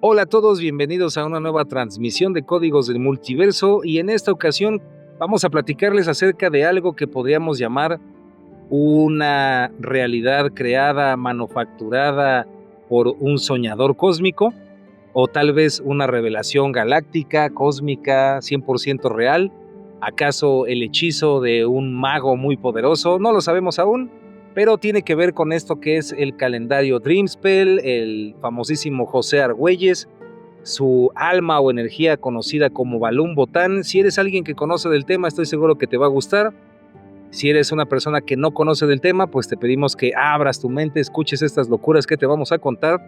Hola a todos, bienvenidos a una nueva transmisión de Códigos del Multiverso y en esta ocasión vamos a platicarles acerca de algo que podríamos llamar una realidad creada, manufacturada por un soñador cósmico o tal vez una revelación galáctica, cósmica, 100% real. ¿Acaso el hechizo de un mago muy poderoso? No lo sabemos aún, pero tiene que ver con esto que es el calendario Dreamspell, el famosísimo José Argüelles, su alma o energía conocida como Balún Botán. Si eres alguien que conoce del tema, estoy seguro que te va a gustar. Si eres una persona que no conoce del tema, pues te pedimos que abras tu mente, escuches estas locuras que te vamos a contar.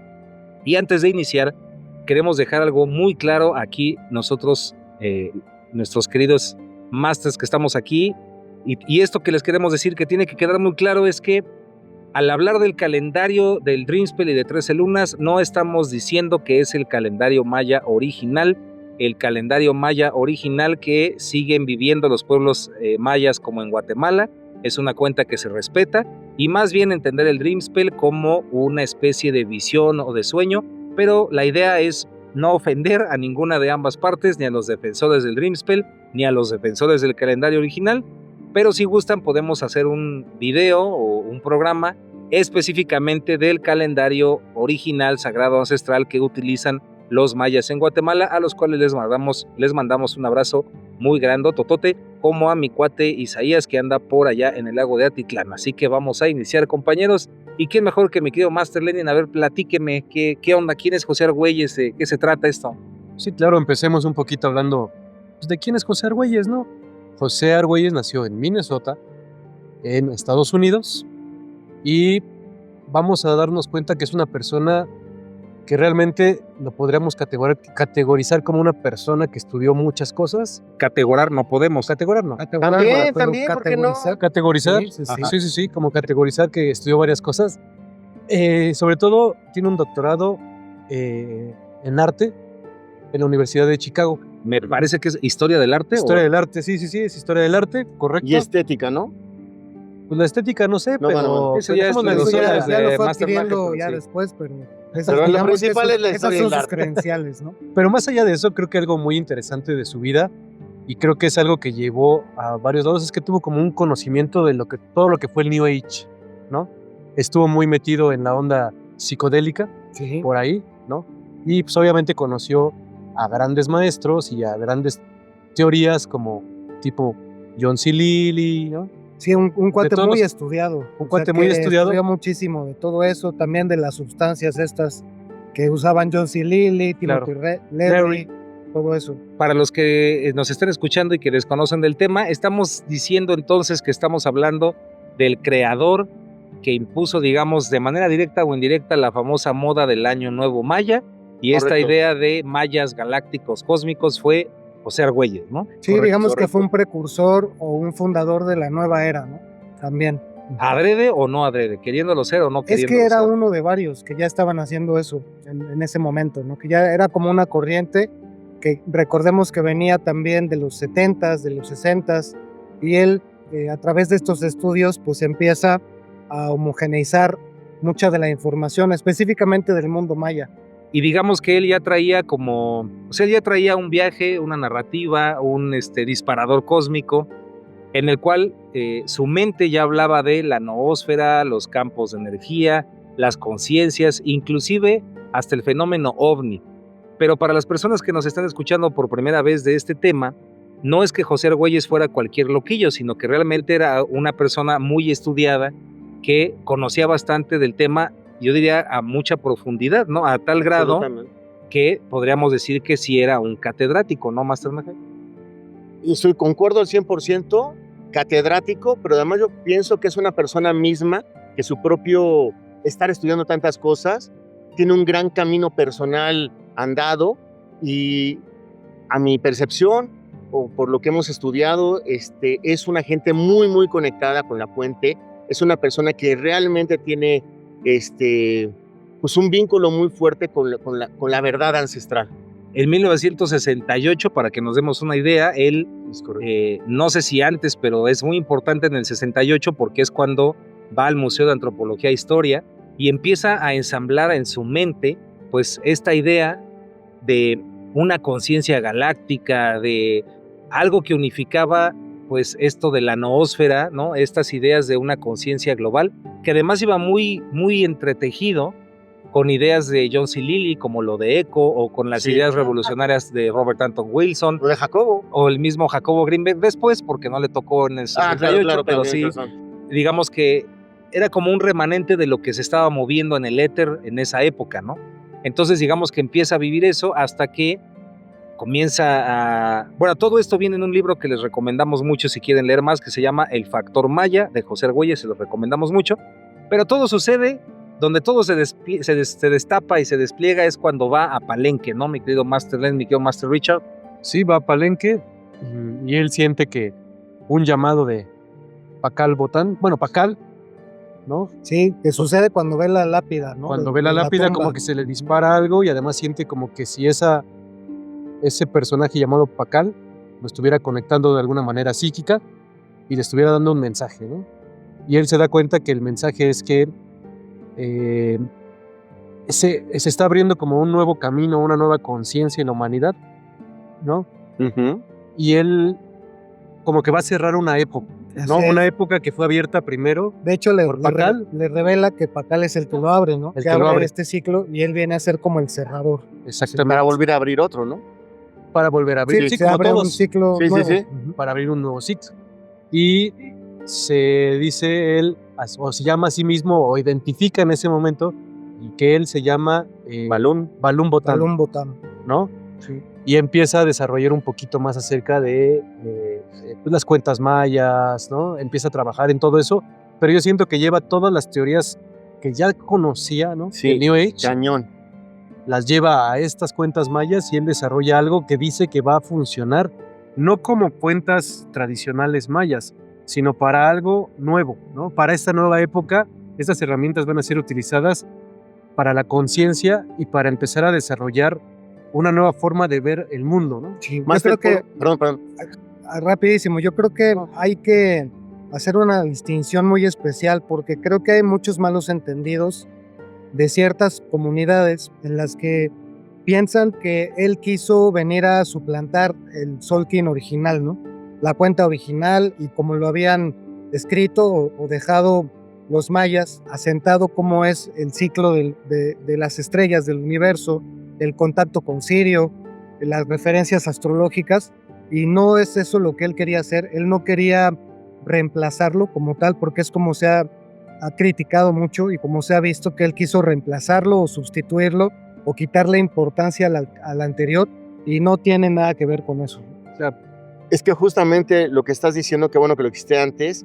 Y antes de iniciar, queremos dejar algo muy claro aquí nosotros, nuestros queridos masters que estamos aquí. Y esto que les queremos decir que tiene que quedar muy claro es que al hablar del calendario del Dreamspell y de 13 lunas, no estamos diciendo que es el calendario maya original, el calendario maya original que siguen viviendo los pueblos mayas como en Guatemala. Es una cuenta que se respeta y más bien entender el Dreamspell como una especie de visión o de sueño, pero la idea es no ofender a ninguna de ambas partes, ni a los defensores del Dreamspell, ni a los defensores del calendario original, pero si gustan podemos hacer un video o un programa específicamente del calendario original sagrado ancestral que utilizan los mayas en Guatemala, a los cuales les mandamos un abrazo muy grande, totote, como a mi cuate Isaías que anda por allá en el lago de Atitlán. Así que vamos a iniciar, compañeros. ¿Y quién mejor que mi querido Master Lenin? A ver, platíqueme, ¿qué onda? ¿Quién es José Argüelles? ¿Qué se trata esto? Sí, claro, empecemos un poquito hablando pues, de quién es José Argüelles, ¿no? José Argüelles nació en Minnesota, en Estados Unidos, y vamos a darnos cuenta que es una persona que realmente lo podríamos categorizar como una persona que estudió muchas cosas. Categorar no podemos. Categorar no. También, ¿por qué no? Categorizar, sí, como categorizar que estudió varias cosas. Sobre todo tiene un doctorado en arte en la Universidad de Chicago. Me parece que es historia del arte. Historia del arte, sí, es historia del arte, correcto. Y estética, ¿no? Pues la estética no sé, pero eso ya es ya lo fue Master adquiriendo Magia, ya sí. después, pero Pero lo principal es la esas historia son del sus arte. credenciales, ¿no? Pero más allá de eso, creo que algo muy interesante de su vida, y creo que es algo que llevó a varios lados, es que tuvo como un conocimiento de todo lo que fue el New Age, ¿no? Estuvo muy metido en la onda psicodélica, Sí. por ahí, ¿no? Y pues obviamente conoció a grandes maestros y a grandes teorías como tipo John C. Lilly, ¿no? Sí, un cuate todos muy los- estudiado. un cuate muy estudiado. Estudió muchísimo de todo eso, también de las sustancias estas que usaban John C. Lilly, Timothy Leary, todo eso. Para los que nos estén escuchando y que desconocen del tema, estamos diciendo entonces que estamos hablando del creador que impuso, digamos, de manera directa o indirecta la famosa moda del Año Nuevo Maya, y esta Correcto. idea de mayas galácticos cósmicos fue José Argüelles, ¿no? Sí, Correcto, digamos que correcto. fue un precursor o un fundador de la nueva era, ¿no? También. ¿Adrede o no adrede? ¿Queriéndolo ser o no Es queriéndolo que era ser? uno de varios que ya estaban haciendo eso en ese momento, ¿no? Que ya era como una corriente que recordemos que venía también de los 70s, de los 60s, y él a través de estos estudios pues empieza a homogeneizar mucha de la información, específicamente del mundo maya. Y digamos que él ya traía él ya traía un viaje, una narrativa, un disparador cósmico, en el cual su mente ya hablaba de la noósfera, los campos de energía, las conciencias, inclusive hasta el fenómeno ovni. Pero para las personas que nos están escuchando por primera vez de este tema, no es que José Argüelles fuera cualquier loquillo, sino que realmente era una persona muy estudiada que conocía bastante del tema, yo diría a mucha profundidad, ¿no? A tal grado Absolutamente. que podríamos decir que sí era un catedrático, ¿no, Master Magia? Y concuerdo al 100%, catedrático, pero además yo pienso que es una persona misma que su propio estar estudiando tantas cosas tiene un gran camino personal andado, y a mi percepción o por lo que hemos estudiado, es una gente muy muy conectada con la fuente, es una persona que realmente tiene pues un vínculo muy fuerte con la verdad ancestral. En 1968, para que nos demos una idea, él, Es correcto. no sé si antes, pero es muy importante en el 68 porque es cuando va al Museo de Antropología e Historia y empieza a ensamblar en su mente pues esta idea de una conciencia galáctica, de algo que unificaba pues esto de la noósfera, ¿no? Estas ideas de una conciencia global, que además iba muy, muy entretejido con ideas de John C. Lilly, como lo de Eco, o con las ideas revolucionarias de Robert Anton Wilson, Lo de Jacobo. o el mismo Jacobo Greenberg después, porque no le tocó en el 68, pero sí, digamos que era como un remanente de lo que se estaba moviendo en el éter en esa época, ¿no? Entonces digamos que empieza a vivir eso hasta que comienza a... Bueno, todo esto viene en un libro que les recomendamos mucho si quieren leer más, que se llama El Factor Maya, de José Argüelles, se los recomendamos mucho, pero todo sucede, donde todo se destapa y se despliega es cuando va a Palenque, ¿no? Mi querido Master Len, mi querido Master Richard. Sí, va a Palenque y él siente que un llamado de Pacal Botán, bueno, Pacal, ¿no? Sí, que sucede cuando ve la lápida, ¿no? Cuando ve la lápida como que se le dispara algo y además siente como que si ese personaje llamado Pacal lo estuviera conectando de alguna manera psíquica y le estuviera dando un mensaje, ¿no? Y él se da cuenta que el mensaje es que se está abriendo como un nuevo camino, una nueva conciencia en la humanidad, ¿no? Y él como que va a cerrar una época, ¿no? Sí. Una época que fue abierta primero. De hecho, le Revela que Pacal es el que lo abre, ¿no? El que abre este ciclo y él viene a ser como el cerrador. Exactamente. Para volver a abrir otro, ¿no? Para volver a abrir, Sí, como abre todos. un ciclo nuevo. Para abrir un nuevo ciclo. Y se dice él, o se llama a sí mismo, o identifica en ese momento, y que él se llama Balún Botán. Balún Botán. ¿No? Sí. Y empieza a desarrollar un poquito más acerca de pues las cuentas mayas, ¿no? Empieza a trabajar en todo eso, pero yo siento que lleva todas las teorías que ya conocía, ¿no? Sí, el New Age. Cañón. Las lleva a estas cuentas mayas y él desarrolla algo que dice que va a funcionar no como cuentas tradicionales mayas, sino para algo nuevo, ¿no? Para esta nueva época, estas herramientas van a ser utilizadas para la conciencia y para empezar a desarrollar una nueva forma de ver el mundo, ¿no? Sí, Más yo creo que, perdón. rapidísimo, yo creo que hay que hacer una distinción muy especial porque creo que hay muchos malos entendidos de ciertas comunidades en las que piensan que él quiso venir a suplantar el Tzolk'in original, ¿no? La cuenta original y como lo habían escrito o dejado los mayas, asentado como es el ciclo de las estrellas del universo, el contacto con Sirio, las referencias astrológicas, y no es eso lo que él quería hacer. Él no quería reemplazarlo como tal, porque es como se ha criticado mucho y como se ha visto que él quiso reemplazarlo o sustituirlo o quitarle importancia al anterior, y no tiene nada que ver con eso. O sea, es que justamente lo que estás diciendo, que bueno que lo existe antes,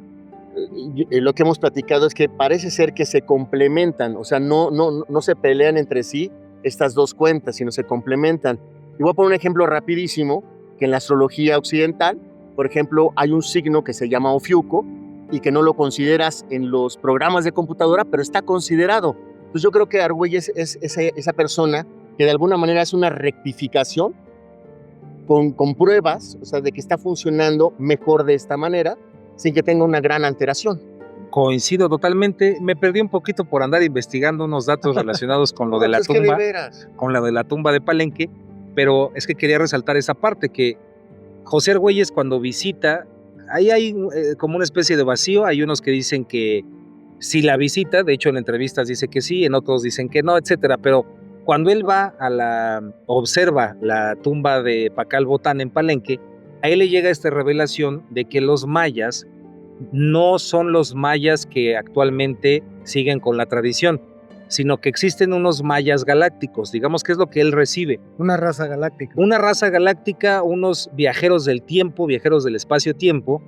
lo que hemos platicado es que parece ser que se complementan, o sea, no se pelean entre sí estas dos cuentas, sino se complementan. Y voy a poner un ejemplo rapidísimo, que en la astrología occidental, por ejemplo, hay un signo que se llama Ofiuco y que no lo consideras en los programas de computadora, pero está considerado. Entonces yo creo que Argüelles es esa persona que de alguna manera es una rectificación con pruebas, o sea, de que está funcionando mejor de esta manera, sin que tenga una gran alteración. Coincido totalmente. Me perdí un poquito por andar investigando unos datos relacionados con lo de la tumba, con lo de la tumba de Palenque, pero es que quería resaltar esa parte, que José Argüelles cuando visita, ahí hay como una especie de vacío. Hay unos que dicen que sí la visita, de hecho en entrevistas dice que sí, en otros dicen que no, etcétera, pero cuando él va observa la tumba de Pacal Botán en Palenque, a él le llega esta revelación de que los mayas no son los mayas que actualmente siguen con la tradición, sino que existen unos mayas galácticos, digamos que es lo que él recibe. Una raza galáctica. Una raza galáctica, unos viajeros del tiempo, viajeros del espacio-tiempo,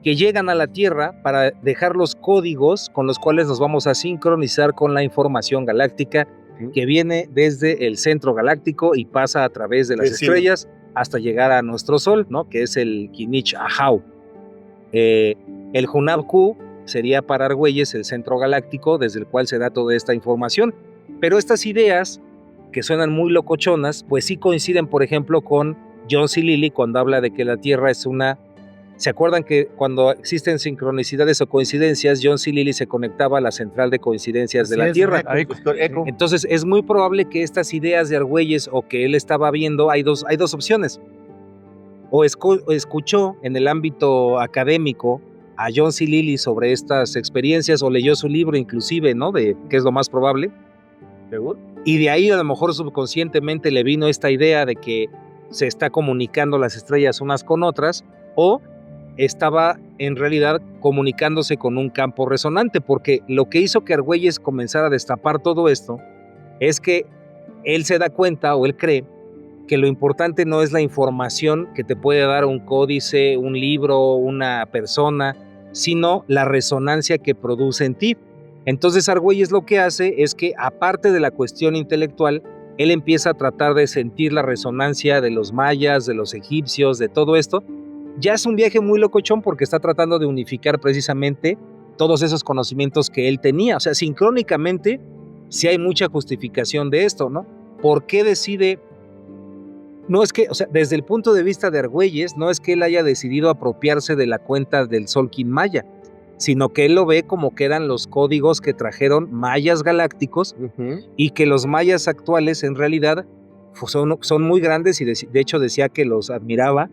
que llegan a la Tierra para dejar los códigos con los cuales nos vamos a sincronizar con la información galáctica que viene desde el centro galáctico y pasa a través de las estrellas hasta llegar a nuestro Sol, ¿no? Que es el Kinich Ahau. El Hunab-Ku sería para Argüelles el centro galáctico desde el cual se da toda esta información, pero estas ideas que suenan muy locochonas, pues sí coinciden, por ejemplo, con John C. Lilly cuando habla de que la Tierra es una ¿Se acuerdan que cuando existen sincronicidades o coincidencias, John C. Lilly se conectaba a la central de coincidencias de Así la es, Tierra? Eco. Entonces es muy probable que estas ideas de Argüelles o que él estaba viendo, hay dos opciones. O escuchó en el ámbito académico a John C. Lilly sobre estas experiencias o leyó su libro inclusive, ¿no? De qué es lo más probable. ¿Seguro? Y de ahí a lo mejor subconscientemente le vino esta idea de que se está comunicando las estrellas unas con otras, o estaba en realidad comunicándose con un campo resonante, porque lo que hizo que Argüelles comenzara a destapar todo esto es que él se da cuenta o él cree que lo importante no es la información que te puede dar un códice, un libro, una persona, sino la resonancia que produce en ti. Entonces Argüelles lo que hace es que, aparte de la cuestión intelectual, él empieza a tratar de sentir la resonancia de los mayas, de los egipcios, de todo esto. Ya es un viaje muy locochón porque está tratando de unificar precisamente todos esos conocimientos que él tenía. O sea, sincrónicamente, sí hay mucha justificación de esto, ¿no? ¿Por qué decide? No es que, o sea, desde el punto de vista de Argüelles, no es que él haya decidido apropiarse de la cuenta del Solkin Maya, sino que él lo ve como que eran los códigos que trajeron mayas galácticos y que los mayas actuales en realidad son muy grandes y de hecho decía que los admiraba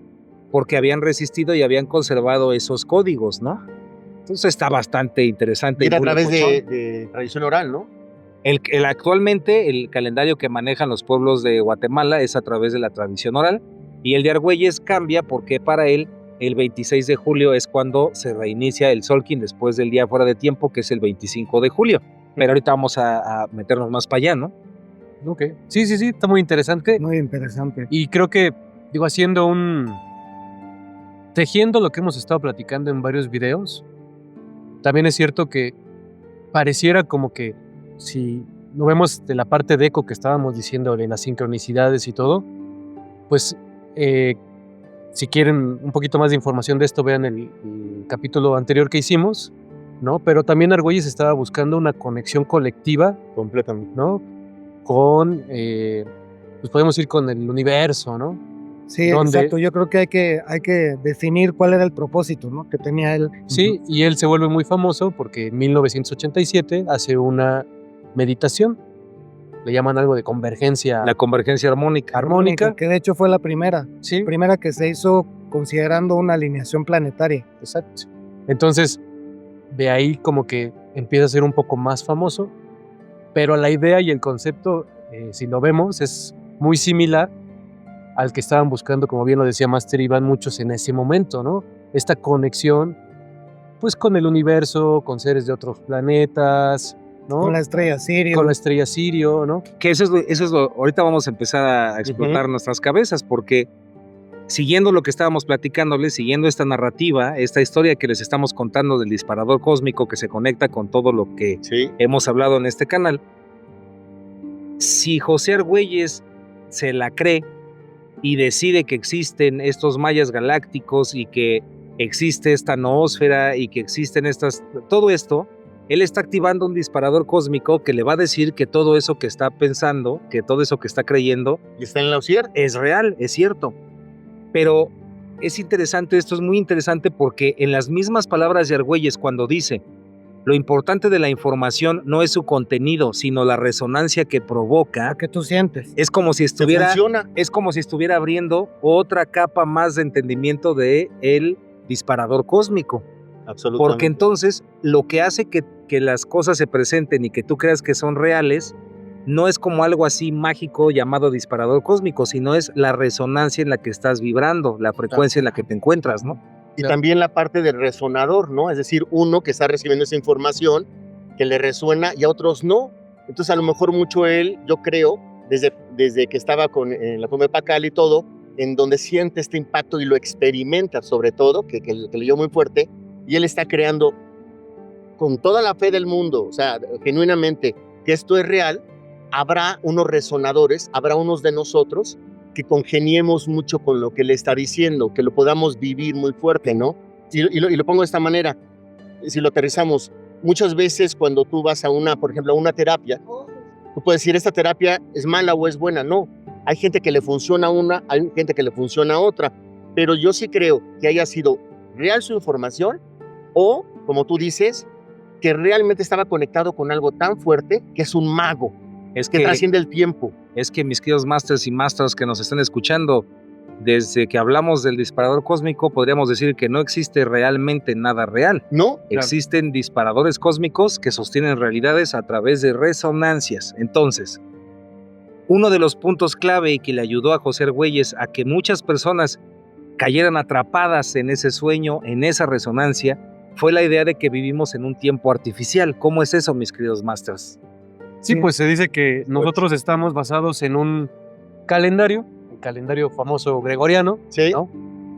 porque habían resistido y habían conservado esos códigos, ¿no? Entonces está bastante interesante. Y era a muy través locochón. de tradición oral, ¿no? Actualmente el calendario que manejan los pueblos de Guatemala es a través de la tradición oral, y el de Argüelles cambia porque para él el 26 de julio es cuando se reinicia el Solkin después del día fuera de tiempo, que es el 25 de julio. Pero ahorita vamos a meternos más para allá, ¿no? Ok. Sí, está muy interesante. Muy interesante. Y creo que, digo, tejiendo lo que hemos estado platicando en varios videos, también es cierto que pareciera como que si lo vemos de la parte de eco que estábamos diciendo de las sincronicidades y todo, pues si quieren un poquito más de información de esto, vean el capítulo anterior que hicimos, ¿no? Pero también Argüelles estaba buscando una conexión colectiva, Completamente. ¿no? Con, pues podemos ir con el universo, ¿no? Sí, donde- exacto. Yo creo que hay que definir cuál era el propósito, ¿no? Que tenía él. Sí, y él se vuelve muy famoso porque en 1987 hace una meditación, le llaman algo de convergencia La convergencia armónica. armónica. Que de hecho fue la primera Sí, que se hizo considerando una alineación planetaria. exacto. Entonces, de ahí como que empieza a ser un poco más famoso, pero la idea y el concepto, si lo vemos, es muy similar al que estaban buscando, como bien lo decía Master Iván, muchos en ese momento, ¿no? Esta conexión, pues con el universo, con seres de otros planetas, ¿no? Con la estrella Sirio. Con la estrella Sirio, ¿no? Que eso es lo, ahorita vamos a empezar a explotar nuestras cabezas, porque siguiendo lo que estábamos platicándoles, siguiendo esta narrativa, esta historia que les estamos contando del disparador cósmico que se conecta con todo lo que Sí. hemos hablado en este canal, si José Argüelles se la cree y decide que existen estos mayas galácticos y que existe esta noósfera y que existen todo esto, él está activando un disparador cósmico que le va a decir que todo eso que está pensando, que todo eso que está creyendo, Y está en la cierto. es real, es cierto. Pero es interesante, esto es muy interesante porque en las mismas palabras de Argüelles, cuando dice, lo importante de la información no es su contenido, sino la resonancia que provoca, Que tú sientes. es como si Se estuviera funciona. es como si estuviera abriendo otra capa más de entendimiento de el disparador cósmico. Absolutamente. Porque entonces lo que hace que las cosas se presenten y que tú creas que son reales, no es como algo así mágico llamado disparador cósmico, sino es la resonancia en la que estás vibrando, la frecuencia en la que te encuentras, ¿no? Y también la parte del resonador, ¿no? Es decir, uno que está recibiendo esa información que le resuena y a otros no. Entonces, a lo mejor mucho él, yo creo, desde que estaba en la Cueva de Pacal y todo, en donde siente este impacto y lo experimenta, sobre todo, que leyó muy fuerte, y él está creando con toda la fe del mundo, o sea, genuinamente, que esto es real, habrá unos resonadores, habrá unos de nosotros que congeniemos mucho con lo que le está diciendo, que lo podamos vivir muy fuerte, ¿no? Y lo pongo de esta manera, si lo aterrizamos, muchas veces cuando tú vas por ejemplo, a una terapia, tú puedes decir, esta terapia es mala o es buena, no. Hay gente que le funciona una, hay gente que le funciona otra, pero yo sí creo que haya sido real su información o, como tú dices, que realmente estaba conectado con algo tan fuerte que es un mago, Es que trasciende el tiempo. Es que mis queridos masters y masters que nos están escuchando, desde que hablamos del disparador cósmico, podríamos decir que no existe realmente nada real. ¿No? Existen disparadores cósmicos que sostienen realidades a través de resonancias. Entonces, uno de los puntos clave y que le ayudó a José Argüelles a que muchas personas cayeran atrapadas en ese sueño, en esa resonancia, fue la idea de que vivimos en un tiempo artificial. ¿Cómo es eso, mis queridos masters? Sí, pues se dice que nosotros estamos basados en un calendario, el calendario famoso gregoriano, Sí. ¿no?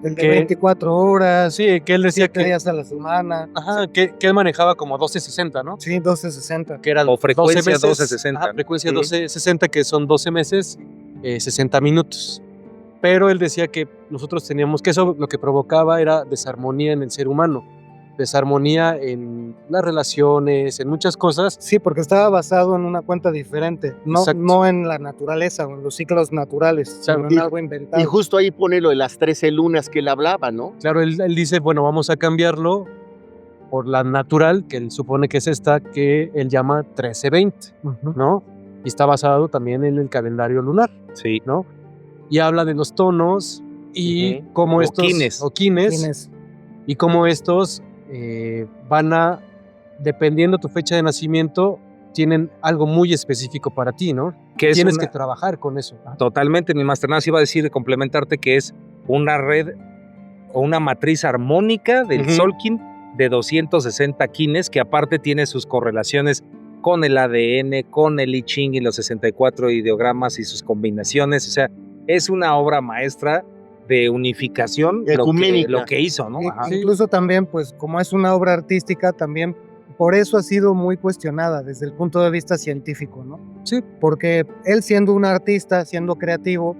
El de que- 24 horas, Sí, que él decía 7 que, días a la semana. ajá, que él manejaba como 1260, ¿no? Sí, 1260. Que eran O frecuencia 12 meses, 1260. ajá, frecuencia Sí. 1260, que son 12 meses, 60 minutos. Pero él decía que nosotros teníamos, que eso lo que provocaba era desarmonía en el ser humano, desarmonía en las relaciones, en muchas cosas. Sí, porque estaba basado en una cuenta diferente, Exacto. no en la naturaleza o en los ciclos naturales, Claro, sino en y- algo inventado. Y justo ahí pone lo de las 13 lunas que él hablaba, ¿no? Claro, él dice, bueno, vamos a cambiarlo por la natural, que él supone que es esta, que él llama 1320, Ujú. ¿no? Y está basado también en el calendario lunar, Sí. ¿no? Y habla de los tonos y Ujú. cómo estos... Oquines. Oquines. Tienes- Y cómo estos van a, dependiendo tu fecha de nacimiento, tienen algo muy específico para ti, ¿no? Que es Tienes una- que trabajar con eso. Totalmente, mi master. Nada, iba a decir, complementarte que es una red o una matriz armónica del Ujú. Solkin de 260 quines, que aparte tiene sus correlaciones con el ADN, con el I Ching y los 64 ideogramas y sus combinaciones. O sea, es una obra maestra de unificación Ecuménica. lo que hizo, ¿no? Y- Ajá. Sí. Incluso también, pues como es una obra artística, también por eso ha sido muy cuestionada desde el punto de vista científico, ¿no? Sí. Porque él siendo un artista, siendo creativo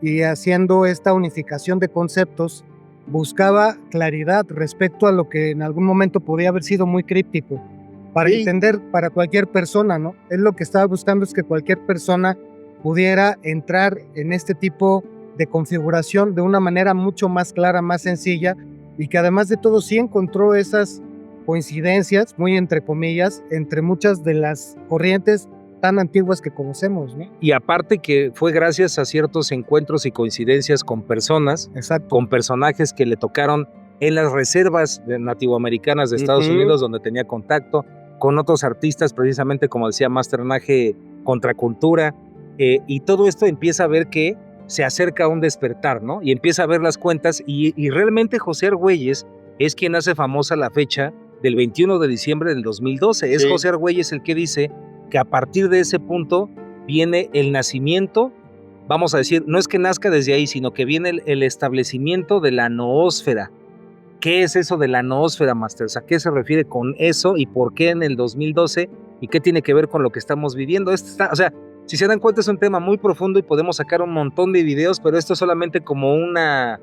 y haciendo esta unificación de conceptos, buscaba claridad respecto a lo que en algún momento podía haber sido muy críptico, para Sí. entender para cualquier persona, ¿no? Él lo que estaba buscando es que cualquier persona pudiera entrar en este tipo de configuración de una manera mucho más clara, más sencilla, y que además de todo sí encontró esas coincidencias, muy entre comillas, entre muchas de las corrientes tan antiguas que conocemos, ¿no? Y aparte que fue gracias a ciertos encuentros y coincidencias con personas, Exacto. con personajes que le tocaron en las reservas nativoamericanas de Estados Ujú. Unidos, donde tenía contacto con otros artistas, precisamente como decía Masternaje, contracultura, y todo esto empieza a ver que se acerca a un despertar, ¿no? Y empieza a ver las cuentas, y realmente José Argüelles es quien hace famosa la fecha del 21 de diciembre del 2012. Es Sí. José Argüelles el que dice que a partir de ese punto viene el nacimiento, vamos a decir, no es que nazca desde ahí, sino que viene el establecimiento de la noósfera. ¿Qué es eso de la noósfera, Masters? ¿A qué se refiere con eso y por qué en el 2012? ¿Y qué tiene que ver con lo que estamos viviendo? O sea, si se dan cuenta es un tema muy profundo y podemos sacar un montón de videos, pero esto es solamente como una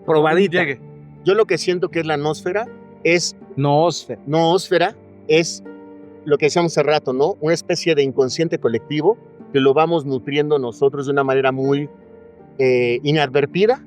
probadita. Llegue. Yo lo que siento que es la nosfera es Noósfera. noósfera, es lo que decíamos hace rato, ¿no? Una especie de inconsciente colectivo que lo vamos nutriendo nosotros de una manera muy inadvertida,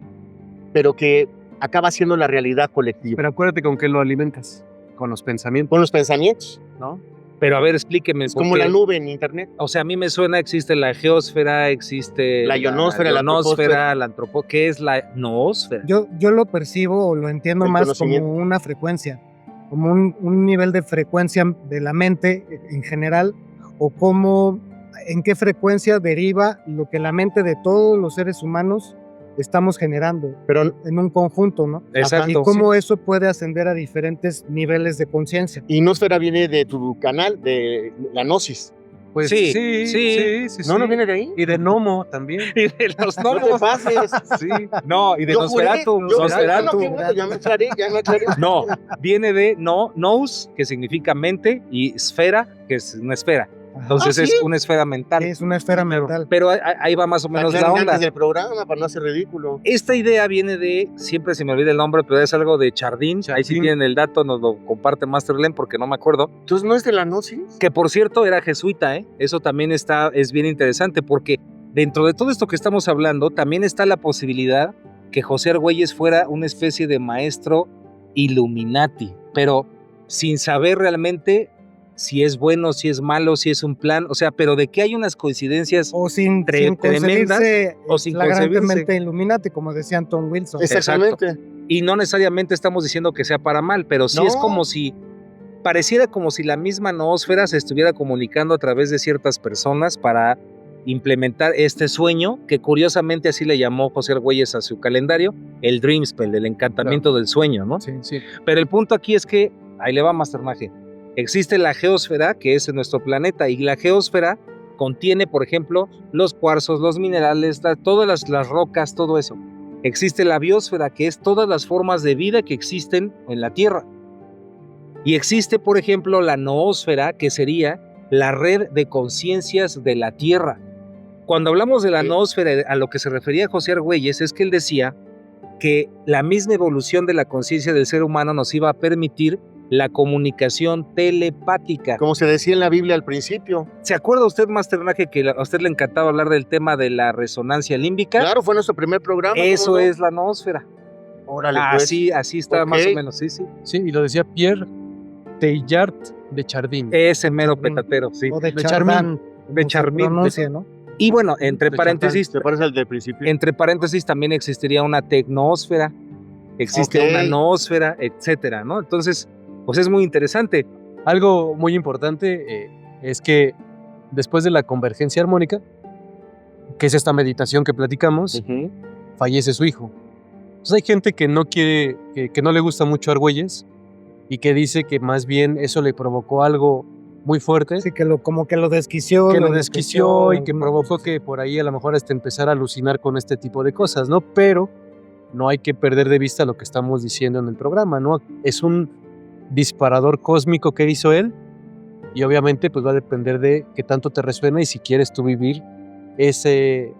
pero que acaba siendo la realidad colectiva. Pero acuérdate con qué lo alimentas, con los pensamientos, Con los pensamientos, ¿no? Pero a ver, explíqueme. es como porque, la nube en internet. O sea, a mí me suena, existe la geosfera, existe La ionosfera, la ionosfera, la antropósfera. ¿Qué es la noósfera? Yo lo percibo o lo entiendo El más conocimiento. como una frecuencia, como un nivel de frecuencia de la mente en general, o como en qué frecuencia deriva lo que la mente de todos los seres humanos estamos generando Pero, en un conjunto, ¿no? Exacto. Y cómo eso puede ascender a diferentes niveles de conciencia. y nosfera viene de tu canal, de la gnosis. Pues Sí, sí, sí. sí, ¿No, sí. no viene de ahí? Y de Nomo también. Y de los No te gnomos. pases. Sí. No, y de Yo juré, Nosferatu. yo- Nosferatu. no, qué bueno, ya me aclaré, ya me aclaré. No, viene de nous, que significa mente, y esfera, que es una esfera. Entonces Ah, es ¿sí? una esfera mental. Es una esfera mental. Pero ahí va más o menos la Aclaren onda. antes del programa para no hacer ridículo. Esta idea viene de, siempre se me olvida el nombre, pero es algo de Chardin. Ahí sí Chardin. tienen el dato, nos lo comparte Masterlen porque no me acuerdo. Entonces, ¿no es de la gnosis? Que por cierto era jesuita, ¿eh? Eso también es bien interesante porque dentro de todo esto que estamos hablando también está la posibilidad que José Argüelles fuera una especie de maestro Illuminati, pero sin saber realmente si es bueno, si es malo, si es un plan, o sea, pero de que hay unas coincidencias O sin tremendas, concebirse o sin flagrantemente Illuminati, como decía Anton Wilson. Exactamente. y no necesariamente estamos diciendo que sea para mal, pero sí es No. como si pareciera como si la misma noósfera se estuviera comunicando a través de ciertas personas para implementar este sueño, que curiosamente así le llamó José Argüelles a su calendario, el Dream Spell, el encantamiento del sueño, ¿no? Sí, sí. Pero el punto aquí es que, ahí le va Master Magia, existe la geósfera, que es nuestro planeta, y la geósfera contiene, por ejemplo, los cuarzos, los minerales, todas las rocas, todo eso. Existe la biosfera, que es todas las formas de vida que existen en la Tierra. Y existe, por ejemplo, la noósfera, que sería la red de conciencias de la Tierra. Cuando hablamos de la noósfera, a lo que se refería José Argüelles es que él decía que la misma evolución de la conciencia del ser humano nos iba a permitir la comunicación telepática. Como se decía en la Biblia al principio. ¿Se acuerda usted, Master Nage, que a usted le encantaba hablar del tema de la resonancia límbica? Claro, fue nuestro primer programa. Eso ¿cómo no? es la noósfera. Órale, pues. Así está Ok. más o menos, sí. Sí, y lo decía Pierre Teilhard de Chardin. Ese mero petatero, sí. O de de Chardin. De Charmin. Pronuncia, ¿no? Y bueno, entre De paréntesis, Se parece al del principio. entre paréntesis también existiría una tecnosfera, existe Ok. una noósfera, etcétera, ¿no? Entonces, pues es muy interesante. Algo muy importante es que después de la convergencia armónica, que es esta meditación que platicamos, fallece su hijo. Entonces hay gente que no quiere, que no le gusta mucho Argüelles y que dice que más bien eso le provocó algo muy fuerte, Sí, como que lo desquició. que lo enloqueció, desquició y que alguna provocó cosa. que por ahí a lo mejor hasta empezar a alucinar con este tipo de cosas, ¿no? Pero no hay que perder de vista lo que estamos diciendo en el programa, ¿no? Es un disparador cósmico que hizo él y obviamente pues va a depender de qué tanto te resuena y si quieres tú vivir ese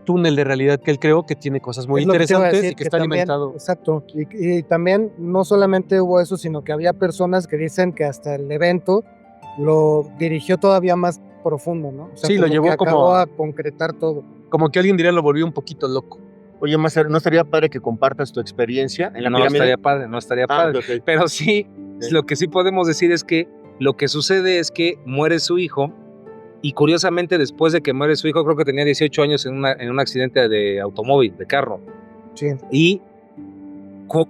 túnel de realidad que él creó, que tiene cosas muy Es lo que te iba a interesantes decir, y que está también, alimentado. Exacto. Y también no solamente hubo eso, sino que había personas que dicen que hasta el evento lo dirigió todavía más profundo, ¿no? O sea, Sí, lo como llevó que como- acabó a concretar todo. Como que alguien diría lo volvió un poquito loco. Oye, Master, ¿no estaría padre que compartas tu experiencia en la No pirámide? estaría padre, no estaría padre. Ok. Pero sí, Sí. lo que sí podemos decir es que lo que sucede es que muere su hijo y curiosamente después de que muere su hijo, creo que tenía 18 años en un accidente de automóvil, de carro. Sí. Y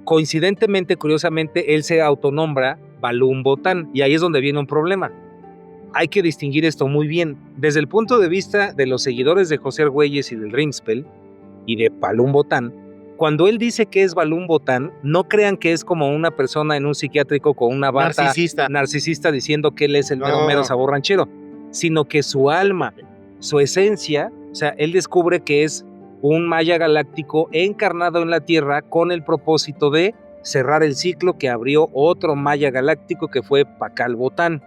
coincidentemente, curiosamente, él se autonombra Balum Botán y ahí es donde viene un problema. Hay que distinguir esto muy bien. Desde el punto de vista de los seguidores de José Argüelles y del Rimspell y de Balum Botán, cuando él dice que es Balum Botán, no crean que es como una persona en un psiquiátrico con una bata narcisista diciendo que él es el mero No. mero sabor ranchero, sino que su alma, su esencia, o sea, él descubre que es un maya galáctico encarnado en la Tierra con el propósito de cerrar el ciclo que abrió otro maya galáctico que fue Pakal Botán.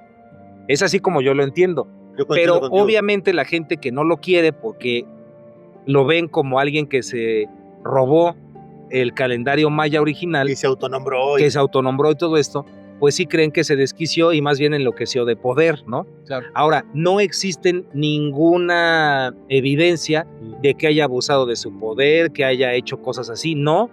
Es así como yo lo entiendo. Yo coincido Pero contigo. obviamente la gente que no lo quiere porque lo ven como alguien que se robó el calendario maya original, Y se autonombró. que se autonombró y todo esto, pues sí creen que se desquició y más bien enloqueció de poder, ¿no? Claro. Ahora, no existen ninguna evidencia de que haya abusado de su poder, que haya hecho cosas así, no.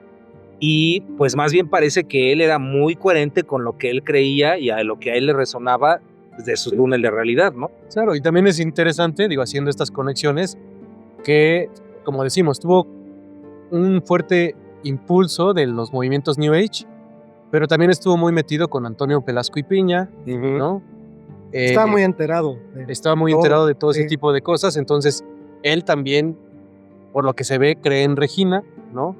Y pues más bien parece que él era muy coherente con lo que él creía y a lo que a él le resonaba de su túnel de realidad, ¿no? Claro, y también es interesante, digo, haciendo estas conexiones, que, como decimos, tuvo un fuerte impulso de los movimientos New Age, pero también estuvo muy metido con Antonio Pelasco y Piña, ¿no? Estaba muy enterado. Estaba muy todo, enterado de todo ese sí. tipo de cosas, entonces él también, por lo que se ve, cree en Regina, ¿no?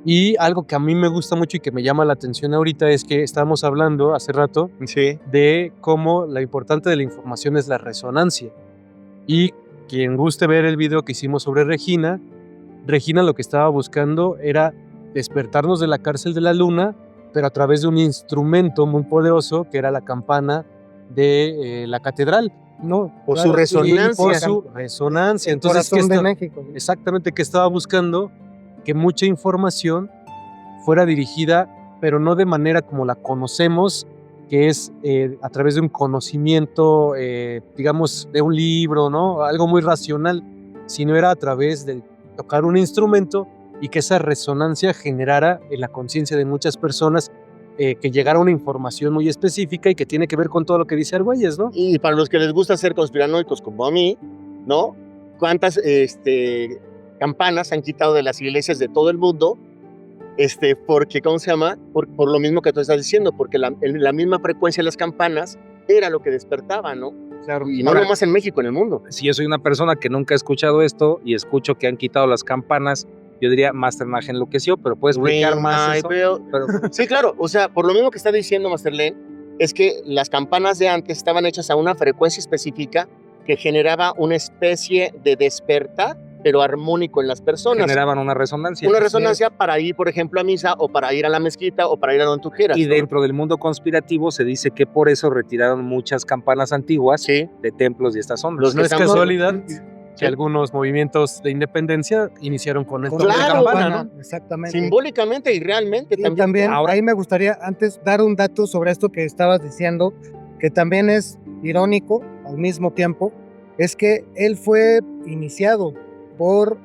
Y algo que a mí me gusta mucho y que me llama la atención ahorita es que estábamos hablando hace rato Sí. de cómo lo importante de la información es la resonancia. Y quien guste ver el video que hicimos sobre Regina, Regina lo que estaba buscando era despertarnos de la cárcel de la luna, pero a través de un instrumento muy poderoso que era la campana de la catedral, ¿no? Por su Y resonancia. por su resonancia. El Entonces, corazón ¿qué de está- México. exactamente que estaba buscando? Que mucha información fuera dirigida, pero no de manera como la conocemos, que es a través de un conocimiento, digamos, de un libro, ¿no? Algo muy racional, sino era a través de tocar un instrumento y que esa resonancia generara en la conciencia de muchas personas que llegara una información muy específica y que tiene que ver con todo lo que dice Argüelles, ¿no? Y para los que les gusta ser conspiranoicos como a mí, ¿no? ¿Cuántas campanas han quitado de las iglesias de todo el mundo? Porque, ¿cómo se llama? Por lo mismo que tú estás diciendo, porque la misma frecuencia de las campanas era lo que despertaba, ¿no? Claro. Y no Ahora, nomás en México, en el mundo. Si yo soy una persona que nunca ha escuchado esto y escucho que han quitado las campanas, yo diría, Masternaje enloqueció, pero puedes explicar Ring más my eso. bell. Pero, Sí, claro, o sea, por lo mismo que está diciendo Masterlen, es que las campanas de antes estaban hechas a una frecuencia específica que generaba una especie de despertar, pero armónico en las personas. generaban una resonancia. Una resonancia para ir, por ejemplo, a misa, o para ir a la mezquita, o para ir a donde tú quieras. Y ¿no? dentro del mundo conspirativo se dice que por eso retiraron muchas campanas antiguas Sí, de templos y estas ondas. Los No que es estamos- casualidad que Sí. algunos movimientos de independencia iniciaron con esto Con de Claro, la campana, ¿no? Exactamente. simbólicamente y realmente Y también. también Ahora- ahí me gustaría antes dar un dato sobre esto que estabas diciendo, que también es irónico al mismo tiempo, es que él fue iniciado por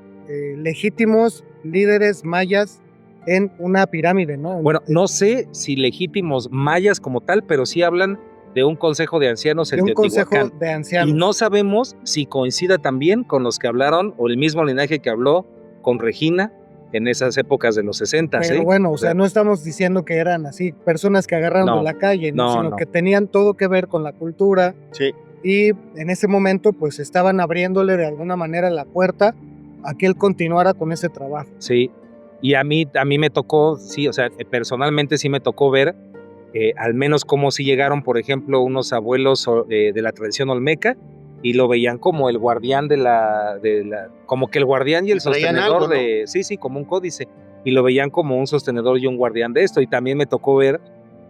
legítimos líderes mayas en una pirámide, ¿no? Bueno, no sé si legítimos mayas como tal, pero sí hablan de un consejo de ancianos de en un consejo Teotihuacán. de ancianos. Y no sabemos si coincida también con los que hablaron o el mismo linaje que habló con Regina en esas épocas de los 60. Pero bueno, o sea, no estamos diciendo que eran así, personas que agarraron No, de la calle, ¿no? no, Sino no. que tenían todo que ver con la cultura Sí, y en ese momento pues estaban abriéndole de alguna manera la puerta a que él continuara con ese trabajo. Sí, y a mí me tocó, sí, o sea, personalmente sí me tocó ver al menos cómo sí llegaron, por ejemplo, unos abuelos de la tradición olmeca y lo veían como el guardián como que el guardián y el Y traían sostenedor algo, ¿no? sí, como un códice, y lo veían como un sostenedor y un guardián de esto, y también me tocó ver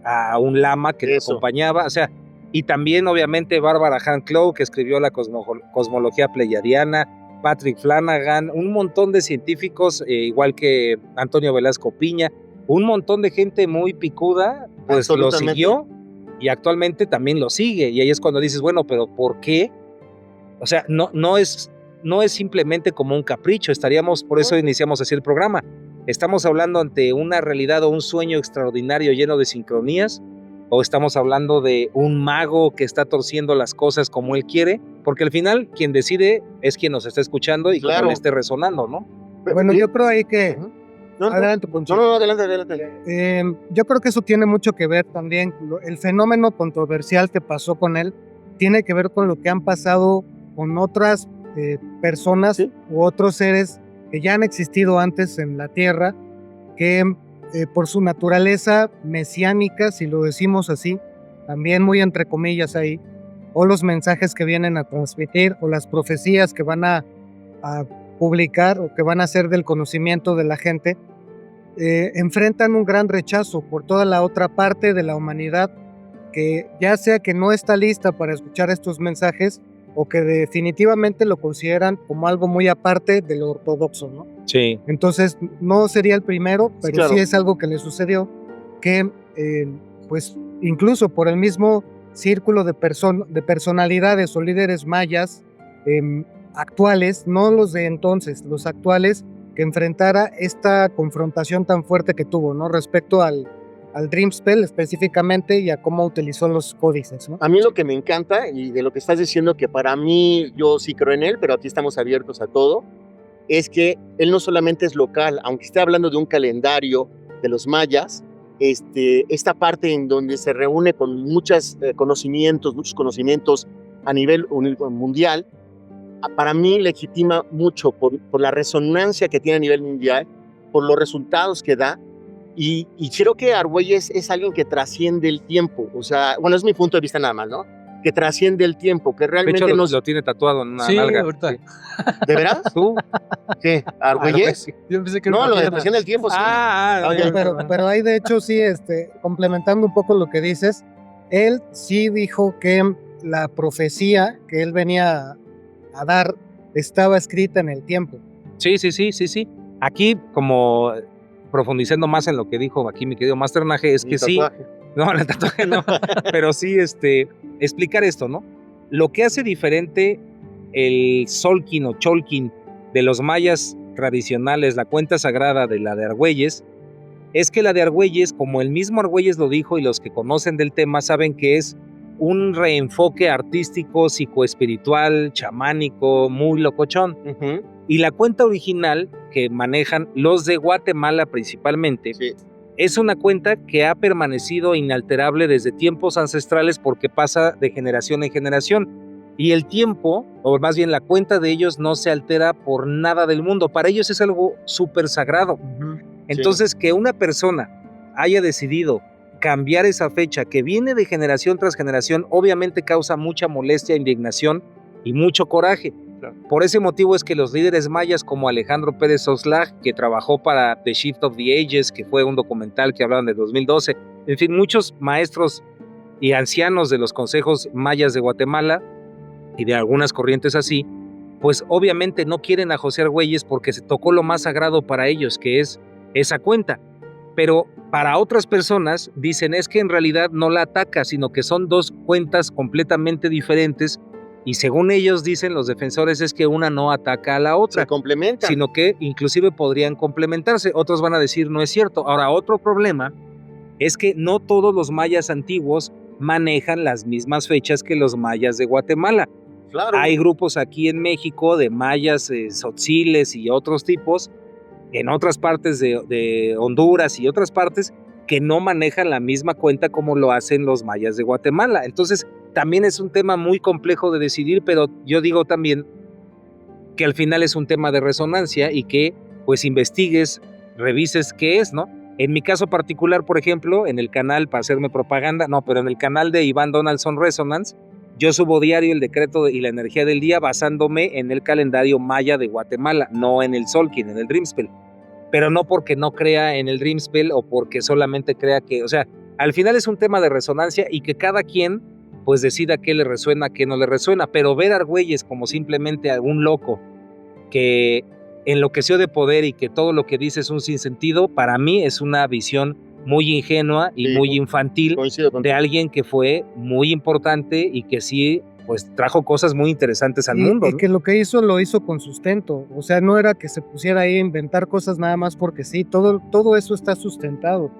a un lama que lo Eso. acompañaba, o sea, y también obviamente Bárbara Han Clough, que escribió la cosmología pleyadiana, Patrick Flanagan, un montón de científicos, igual que Antonio Velasco Piña, un montón de gente muy picuda, pues lo Absolutamente. siguió y actualmente también lo sigue. Y ahí es cuando dices, bueno, pero ¿por qué? O sea, no es simplemente como un capricho, por eso iniciamos así el programa. ¿Estamos hablando ante una realidad o un sueño extraordinario lleno de sincronías? ¿O estamos hablando de un mago que está torciendo las cosas como él quiere? Porque al final quien decide es quien nos está escuchando y Claro. como le esté resonando, ¿no? Bueno, yo creo ahí que... Ujú. No, Adelante, Poncho. no, adelante. Yo creo que eso tiene mucho que ver también, el fenómeno controversial que pasó con él, tiene que ver con lo que han pasado con otras personas Sí. u otros seres que ya han existido antes en la Tierra, que por su naturaleza mesiánica, si lo decimos así, también muy entre comillas ahí, o los mensajes que vienen a transmitir, o las profecías que van a publicar o que van a hacer del conocimiento de la gente, enfrentan un gran rechazo por toda la otra parte de la humanidad, que ya sea que no está lista para escuchar estos mensajes o que definitivamente lo consideran como algo muy aparte de lo ortodoxo, ¿no? Sí. Entonces, no sería el primero, pero claro. sí es algo que le sucedió, que pues incluso por el mismo círculo de personalidades o líderes mayas actuales, no los de entonces, los actuales, que enfrentara esta confrontación tan fuerte que tuvo, ¿no? Respecto al Dream Spell específicamente y a cómo utilizó los códices, ¿no? A mí lo que me encanta y de lo que estás diciendo, que para mí yo sí creo en él, pero aquí estamos abiertos a todo, es que él no solamente es local, aunque esté hablando de un calendario de los mayas, esta parte en donde se reúne con muchos conocimientos a nivel mundial, para mí legitima mucho por la resonancia que tiene a nivel mundial, por los resultados que da, y creo que Argüelles es alguien que trasciende el tiempo, o sea, bueno, es mi punto de vista nada más, ¿no? Que trasciende el tiempo, que De realmente hecho, nos... lo tiene tatuado en una Sí, nalga. ahorita. Sí. ¿De veras? ¿Tú? ¿Qué? ¿Argüelles? Yo pensé que era No, una lo de pierna. trasciende el tiempo, sí. Ok. Pero ahí de hecho sí, complementando un poco lo que dices, él sí dijo que la profecía que él venía a dar estaba escrita en el tiempo. Sí. Aquí, como profundizando más en lo que dijo aquí mi querido Masternaje, es Mi que sí, tatuaje. no, el tatuaje no, pero sí, explicar esto, ¿no? Lo que hace diferente el Solkin o Cholkin de los mayas tradicionales, la cuenta sagrada de la de Argüelles, es que la de Argüelles, como el mismo Argüelles lo dijo y los que conocen del tema saben que es un reenfoque artístico, psicoespiritual, chamánico, muy locochón. Ujú. Y la cuenta original que manejan los de Guatemala principalmente, Sí. es una cuenta que ha permanecido inalterable desde tiempos ancestrales porque pasa de generación en generación. Y el tiempo, o más bien la cuenta de ellos, no se altera por nada del mundo. Para ellos es algo súper sagrado. Entonces, que una persona haya decidido cambiar esa fecha que viene de generación tras generación, obviamente causa mucha molestia, indignación y mucho coraje. Claro. Por ese motivo es que los líderes mayas como Alejandro Pérez Oslaj, que trabajó para The Shift of the Ages, que fue un documental que hablaban de 2012, en fin, muchos maestros y ancianos de los consejos mayas de Guatemala y de algunas corrientes así, pues obviamente no quieren a José Argüelles porque se tocó lo más sagrado para ellos, que es esa cuenta. Pero para otras personas dicen es que en realidad no la ataca, sino que son dos cuentas completamente diferentes y según ellos dicen los defensores es que una no ataca a la otra, Se complementan. sino que inclusive podrían complementarse. Otros van a decir no es cierto. Ahora, otro problema es que no todos los mayas antiguos manejan las mismas fechas que los mayas de Guatemala. Claro. Hay grupos aquí en México de mayas, tzotziles y otros tipos, en otras partes de Honduras y otras partes, que no manejan la misma cuenta como lo hacen los mayas de Guatemala. Entonces, también es un tema muy complejo de decidir, pero yo digo también que al final es un tema de resonancia y que pues investigues, revises qué es, ¿no? En mi caso particular, por ejemplo, en el canal, para hacerme propaganda, no, pero en el canal de Iván Donaldson Resonance, yo subo diario el decreto y la energía del día basándome en el calendario maya de Guatemala, no en el Solkin, en el Dreamspell. Pero no porque no crea en el Dreamspell o porque solamente crea que, o sea, al final es un tema de resonancia y que cada quien pues decida qué le resuena, qué no le resuena. Pero ver a Argüelles como simplemente algún loco que enloqueció de poder y que todo lo que dice es un sinsentido, para mí es una visión muy ingenua y Sí, muy infantil Coincido contigo. de alguien que fue muy importante y que sí, pues trajo cosas muy interesantes al mundo, Y ¿no? que lo que hizo lo hizo con sustento, o sea, no era que se pusiera ahí a inventar cosas nada más porque sí, todo eso está sustentado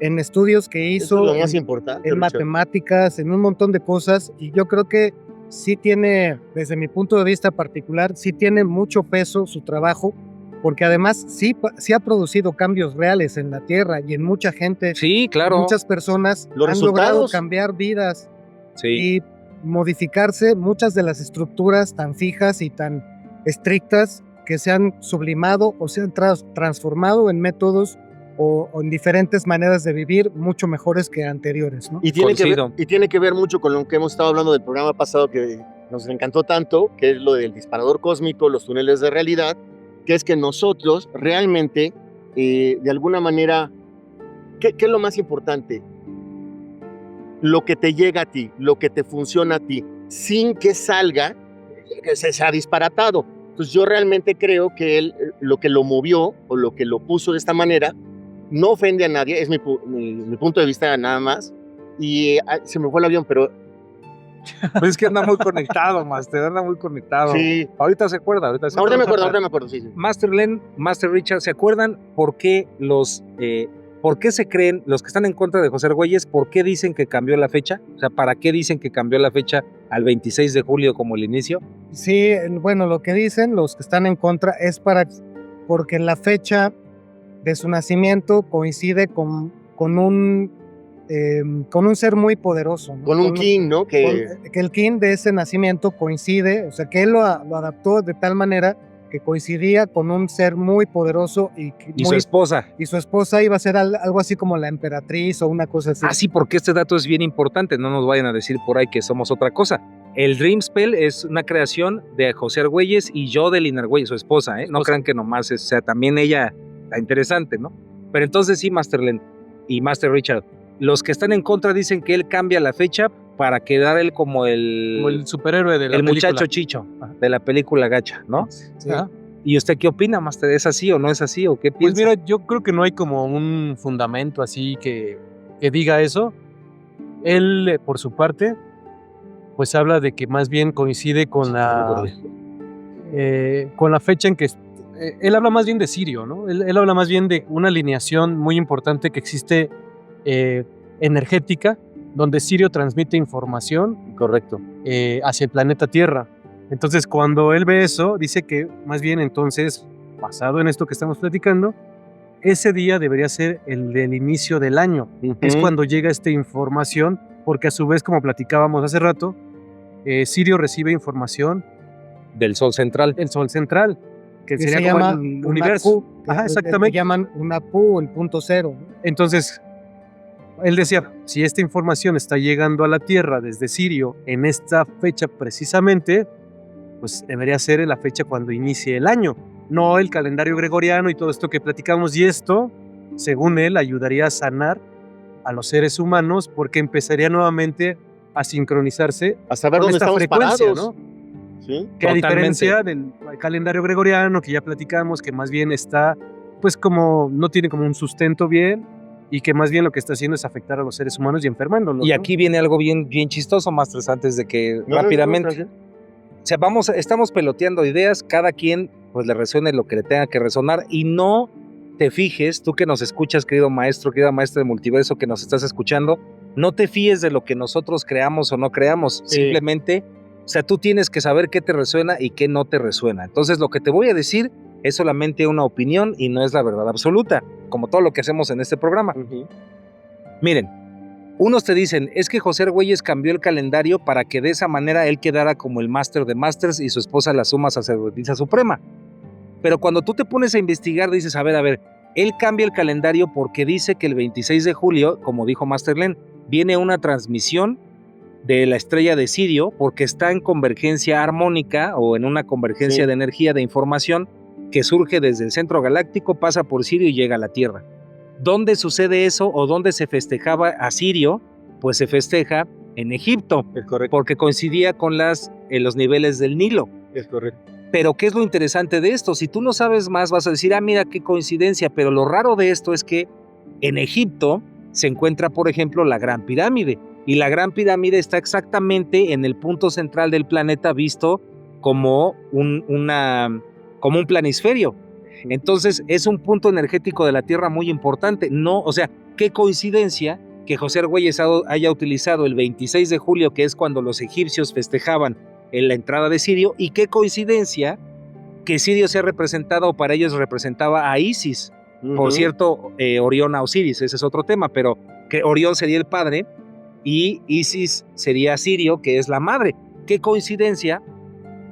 en estudios que Eso es hizo, lo más en importante. en Richard. matemáticas, en un montón de cosas, y yo creo que sí tiene, desde mi punto de vista particular, sí tiene mucho peso su trabajo, porque además sí ha producido cambios reales en la Tierra y en mucha gente, Sí, claro. muchas personas Los han logrado resultados. cambiar vidas Sí. y modificarse muchas de las estructuras tan fijas y tan estrictas que se han sublimado o se han transformado en métodos o en diferentes maneras de vivir mucho mejores que anteriores, ¿no? Y Coincido. tiene que ver mucho con lo que hemos estado hablando del programa pasado que nos encantó tanto, que es lo del disparador cósmico, los túneles de realidad, que es que nosotros realmente, de alguna manera, ¿qué es lo más importante? Lo que te llega a ti, lo que te funciona a ti, sin que salga, que se sea disparatado. Entonces yo realmente creo que él, lo que lo movió o lo que lo puso de esta manera, no ofende a nadie, es mi punto de vista nada más. Y se me fue el avión, pero Pues es que anda muy conectado, Master, anda muy conectado. sí. Ahorita se acuerda, ahorita Ahorita me acuerdo, sí. Master Len, Master Richard, ¿se acuerdan por qué por qué se creen, los que están en contra de José Argüelles, por qué dicen que cambió la fecha? O sea, ¿para qué dicen que cambió la fecha al 26 de julio como el inicio? Sí, bueno, lo que dicen los que están en contra es porque la fecha de su nacimiento coincide con un ser muy poderoso, ¿no? Con un king, ¿no? Que el king de ese nacimiento coincide, o sea, que él lo adaptó de tal manera que coincidía con un ser muy poderoso Y su esposa. y su esposa iba a ser algo así como la emperatriz o una cosa así. Ah, sí, porque este dato es bien importante, no nos vayan a decir por ahí que somos otra cosa. El Dreamspell es una creación de José Argüelles y Jodelyn Argüelles, su esposa, ¿eh? No crean que nomás es, o sea, también ella está interesante, ¿no? Pero entonces sí, Master Len y Master Richard, los que están en contra dicen que él cambia la fecha para quedar él como el superhéroe de la el película. muchacho chicho de la película gacha, ¿no? Sí. Ajá. ¿Y usted qué opina, Master? ¿Es así o no es así o qué Pues piensa? mira, yo creo que no hay como un fundamento así que diga eso. Él, por su parte, pues habla de que más bien coincide con la fecha en que él habla más bien de Sirio, ¿no? Él habla más bien de una alineación muy importante que existe energética, donde Sirio transmite información Correcto. hacia el planeta Tierra. Entonces, cuando él ve eso, dice que más bien entonces, basado en esto que estamos platicando, ese día debería ser el del inicio del año. Es cuando llega esta información, porque a su vez, como platicábamos hace rato, Sirio recibe información Del Sol central. del Sol central, que Que sería se como llama el una universo. Q, que Ajá, es el que exactamente. llaman una Q, el punto cero. Entonces, él decía, si esta información está llegando a la Tierra desde Sirio en esta fecha precisamente, pues debería ser la fecha cuando inicie el año, no el calendario gregoriano y todo esto que platicamos. Y esto, según él, ayudaría a sanar a los seres humanos porque empezaría nuevamente a sincronizarse A saber con dónde esta estamos frecuencia, parados. ¿no? ¿Sí? Que a Totalmente. diferencia del calendario gregoriano que ya platicamos, que más bien está, pues como no tiene como un sustento bien y que más bien lo que está haciendo es afectar a los seres humanos y enfermándolos. Y ¿no? aquí viene algo bien, bien chistoso, Masters, antes de que rápidamente. tranquilo. O sea, estamos peloteando ideas, cada quien pues le resuene lo que le tenga que resonar y no te fijes, tú que nos escuchas, querido maestro, querida maestra del multiverso que nos estás escuchando, no te fíes de lo que nosotros creamos o no creamos, Sí. simplemente, o sea, tú tienes que saber qué te resuena y qué no te resuena. Entonces, lo que te voy a decir es solamente una opinión y no es la verdad absoluta, como todo lo que hacemos en este programa. Miren, unos te dicen, es que José Argüelles cambió el calendario para que de esa manera él quedara como el máster de másters y su esposa la suma sacerdotisa suprema. Pero cuando tú te pones a investigar, dices, a ver, él cambia el calendario porque dice que el 26 de julio, como dijo Master Len, viene una transmisión de la estrella de Sirio porque está en convergencia armónica o en una convergencia de energía de información que surge desde el centro galáctico, pasa por Sirio y llega a la Tierra. ¿Dónde sucede eso o dónde se festejaba a Sirio? Pues se festeja en Egipto, Es correcto. porque coincidía con los niveles del Nilo. Es correcto. Pero ¿qué es lo interesante de esto? Si tú no sabes más, vas a decir, mira qué coincidencia, pero lo raro de esto es que en Egipto se encuentra, por ejemplo, la Gran Pirámide, y la Gran Pirámide está exactamente en el punto central del planeta visto como un planisferio. Entonces es un punto energético de la Tierra muy importante. No, o sea, qué coincidencia que José Argüelles haya utilizado el 26 de julio, que es cuando los egipcios festejaban en la entrada de Sirio, y qué coincidencia que Sirio sea representado, o para ellos representaba a Isis. Por cierto, Orión a Osiris, ese es otro tema, pero que Orión sería el padre y Isis sería Sirio, que es la madre. Qué coincidencia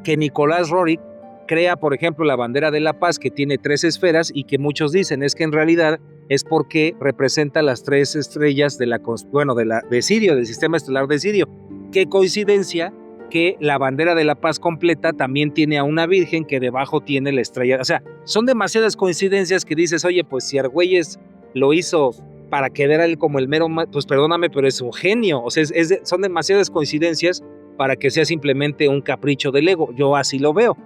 que Nicolás Roerich crea, por ejemplo, la bandera de la paz, que tiene 3 esferas y que muchos dicen es que en realidad es porque representa las 3 estrellas de Sirio, del sistema estelar de Sirio. Qué coincidencia que la bandera de la paz completa también tiene a una virgen que debajo tiene la estrella. O sea, son demasiadas coincidencias que dices, oye, pues si Argüelles lo hizo para quedar él como el mero, pues perdóname, pero es un genio. O sea, son demasiadas coincidencias para que sea simplemente un capricho del ego. Yo así lo veo.